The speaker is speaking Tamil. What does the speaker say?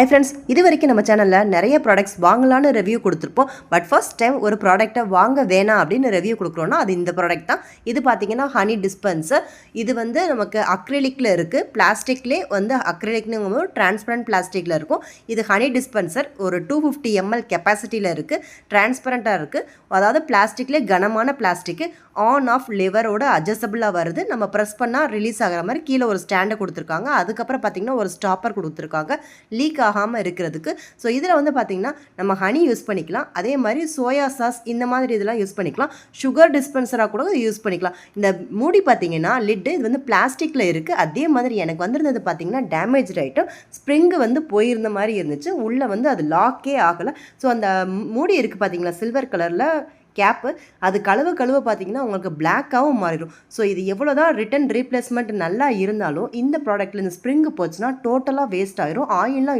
ஹை ஃப்ரெண்ட்ஸ், இது வரைக்கும் நம்ம சேனலில் நிறைய ப்ராடக்ட்ஸ் வாங்கலான்னு ரிவ்யூ கொடுத்துருப்போம். பட் ஃபர்ஸ்ட் டைம் ஒரு ப்ராடக்ட்டை வாங்க வேணாம் அப்படின்னு ரிவ்யூ கொடுக்குறோன்னா அது இந்த ப்ராடக்ட் தான். இது பார்த்தீங்கன்னா ஹனி டிஸ்பென்சர். இது வந்து நமக்கு அக்ரிலிக்கில் இருக்குது. பிளாஸ்டிக்லேயே வந்து அக்ரிலிக்னுங்கும்போது டிரான்ஸ்பரண்ட் பிளாஸ்டிக்கில் இருக்கும். இது ஹனி டிஸ்பென்சர் ஒரு 250 ml கெப்பாசிட்டியில் இருக்குது. டிரான்ஸ்பரண்ட்டாக இருக்குது. அதாவது பிளாஸ்டிக்லேயே கனமான பிளாஸ்டிக்கு. ஆன் ஆஃப் லிவரோட அட்ஜஸ்டபிளாக வருது. நம்ம ப்ரெஸ் பண்ணால் ரிலீஸ் ஆகிற மாதிரி கீழே ஒரு ஸ்டாண்டை கொடுத்துருக்காங்க. அதுக்கப்புறம் பார்த்திங்கன்னா ஒரு ஸ்டாப்பர் கொடுத்துருக்காங்க லீக் ஆகாமல் இருக்கிறதுக்கு. ஸோ இதில் வந்து பார்த்திங்கன்னா நம்ம ஹனி யூஸ் பண்ணிக்கலாம். அதே மாதிரி சோயா சாஸ் இந்த மாதிரி இதெல்லாம் யூஸ் பண்ணிக்கலாம். சுகர் டிஸ்பென்சராக கூட யூஸ் பண்ணிக்கலாம். இந்த மூடி பார்த்திங்கன்னா லிட்டு இது வந்து பிளாஸ்டிக்கில் இருக்குது. அதே மாதிரி எனக்கு வந்திருந்தது பார்த்திங்கன்னா டேமேஜ் ஐட்டம். ஸ்ப்ரிங்கு வந்து போயிருந்த மாதிரி இருந்துச்சு. உள்ளே வந்து அது லாக்கே ஆகலை. ஸோ அந்த மூடி இருக்குது பார்த்திங்களா சில்வர் கலரில் கேப்பு, அது கழுவ பார்த்தீங்கன்னா உங்களுக்கு பிளாக்காகவும் மாறிடும். ஸோ இது எவ்வளோ தான் ரிட்டன் ரீப்ளேஸ்மெண்ட் நல்லா இருந்தாலும் இந்த ப்ராடக்ட்டில் இந்த ஸ்ப்ரிங்கு போச்சுன்னா டோட்டலாக வேஸ்ட் ஆயிரும். ஆயில்லாம்